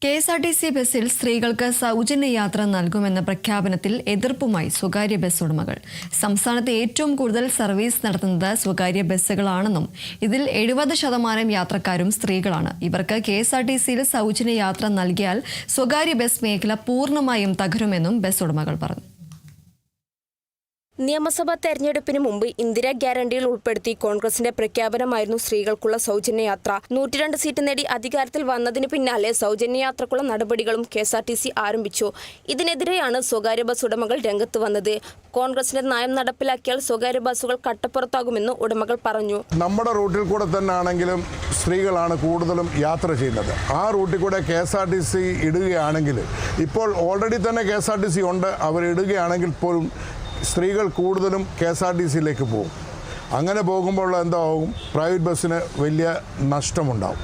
KSRTC ബസ്സിൽ സ്ത്രീകൾക്ക് സൗജന്യ യാത്ര നൽകുമെന്ന പ്രഖ്യാപനത്തിൽ എതിർപ്പുമായി സ്വകാര്യ ബസ് ഉടമകൾ. സംസ്ഥാനത്ത് ഏറ്റവും കൂടുതൽ സർവീസ് നടത്തുന്നത് സ്വകാര്യ ബസ്സുകളാണെന്നും ഇതിൽ 70% യാത്രക്കാരും സ്ത്രീകളാണ്. ഇവർക്ക് കെ.എസ്.ആർ.ടി.സിയിൽ സൗജന്യ യാത്ര നൽകിയാൽ സ്വകാര്യ ബസ് മേഖല പൂർണ്ണമായും തകരുമെന്നും ബസ് ഉടമകൾ പറഞ്ഞു. നിയമസഭാ തെരഞ്ഞെടുപ്പിന് മുമ്പ് ഇന്ദിരാ ഗ്യാരണ്ടിയിൽ ഉൾപ്പെടുത്തി കോൺഗ്രസിന്റെ പ്രഖ്യാപനമായിരുന്നു സ്ത്രീകൾക്കുള്ള സൗജന്യ യാത്ര. 102 സീറ്റ് നേടി അധികാരത്തിൽ വന്നതിന് പിന്നാലെ സൗജന്യ യാത്രക്കുള്ള നടപടികളും കെ.എസ്.ആർ.ടി.സി ആരംഭിച്ചു. ഇതിനെതിരെയാണ് സ്വകാര്യ ബസ് ഉടമകൾ രംഗത്ത് വന്നത്. കോൺഗ്രസിന്റെ നയം നടപ്പിലാക്കിയാൽ സ്വകാര്യ ബസ്സുകൾ കട്ടപ്പുറത്താകുമെന്ന് ഉടമകൾ പറഞ്ഞു. നമ്മുടെ റൂട്ടിൽ കൂടെ തന്നെ ആണെങ്കിലും സ്ത്രീകളാണ് കൂടുതലും യാത്ര ചെയ്യുന്നത്. ആ റൂട്ടിൽ കൂടെ കെ.എസ്.ആർ.ടി.സി ഇടുകയാണെങ്കിൽ, ഇപ്പോൾ ഓൾറെഡി തന്നെ കെ.എസ്.ആർ.ടി.സി ഉണ്ട്, അവർ ഇടുകയാണെങ്കിൽ പോലും സ്ത്രീകൾ കൂടുതലും കെ.എസ്.ആർ.ടി.സിയിലേക്ക് പോകും. അങ്ങനെ പോകുമ്പോൾ എന്താവും, പ്രൈവറ്റ് ബസ്സിന് വലിയ നഷ്ടമുണ്ടാവും.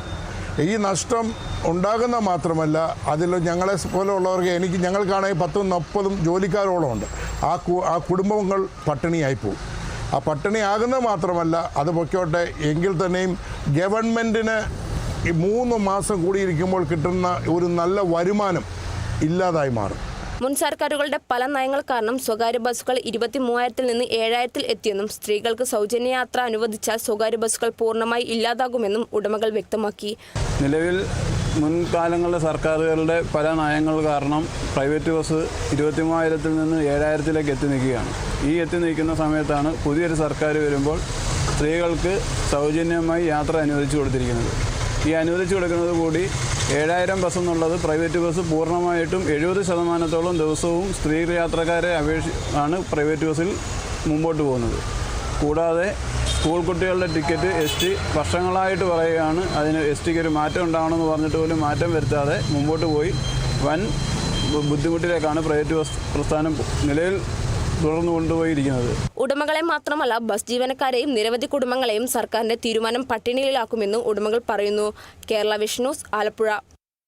ഈ നഷ്ടം ഉണ്ടാകുന്ന മാത്രമല്ല, അതിൽ ഞങ്ങളെ പോലെയുള്ളവർക്ക് ഞങ്ങൾക്കാണെങ്കിൽ 10-30 ജോലിക്കാരോളം ഉണ്ട്. ആ കുടുംബങ്ങൾ പട്ടിണിയായി പോകും. ആ പട്ടിണിയാകുന്നത് മാത്രമല്ല, അത് പൊയ്ക്കോട്ടെ എങ്കിൽ തന്നെയും ഗവൺമെൻറ്റിന് 3 മാസം കൂടിയിരിക്കുമ്പോൾ കിട്ടുന്ന ഒരു നല്ല വരുമാനം ഇല്ലാതായി മാറും. മുൻ സർക്കാരുകളുടെ പല നയങ്ങൾ കാരണം സ്വകാര്യ ബസ്സുകൾ 23,000-ൽ നിന്ന് 7,000-ൽ എത്തിയെന്നും സ്ത്രീകൾക്ക് സൗജന്യ യാത്ര അനുവദിച്ചാൽ സ്വകാര്യ ബസ്സുകൾ പൂർണ്ണമായി ഇല്ലാതാകുമെന്നും ഉടമകൾ വ്യക്തമാക്കി. നിലവിൽ മുൻകാലങ്ങളിലെ സർക്കാരുകളുടെ പല നയങ്ങൾ കാരണം പ്രൈവറ്റ് ബസ് 23,000-ൽ നിന്ന് 7,000-ലേക്ക് എത്തി നിൽക്കുകയാണ്. ഈ എത്തി നിൽക്കുന്ന സമയത്താണ് പുതിയൊരു സർക്കാർ വരുമ്പോൾ സ്ത്രീകൾക്ക് സൗജന്യമായി യാത്ര അനുവദിച്ചു കൊടുത്തിരിക്കുന്നത്. ഈ അനുവദിച്ചു കൊടുക്കുന്നത് കൂടി 7,000 ബസ് എന്നുള്ളത് പ്രൈവറ്റ് ബസ് പൂർണ്ണമായിട്ടും 70% ദിവസവും സ്ത്രീ യാത്രക്കാരെ ആണ് പ്രൈവറ്റ് ബസ്സിൽ മുമ്പോട്ട് പോകുന്നത്. കൂടാതെ സ്കൂൾ കുട്ടികളുടെ ടിക്കറ്റ് ST വർഷങ്ങളായിട്ട് പറയുകയാണ്, അതിന് STക്ക് ഒരു മാറ്റം ഉണ്ടാവണമെന്ന് പറഞ്ഞിട്ട് പോലും മാറ്റം വരുത്താതെ മുമ്പോട്ട് പോയി വൻ ബുദ്ധിമുട്ടിലേക്കാണ് പ്രൈവറ്റ് ബസ് പ്രസ്ഥാനം നിലവിൽ തുടർന്നു കൊണ്ടുപോയിരിക്കുന്നത്. ഉടമകളെ മാത്രമല്ല, ബസ് ജീവനക്കാരെയും നിരവധി കുടുംബങ്ങളെയും സർക്കാരിന്റെ തീരുമാനം പട്ടിണിയിലാക്കുമെന്നും ഉടമകൾ പറയുന്നു. Kerala vision news, Alappuzha.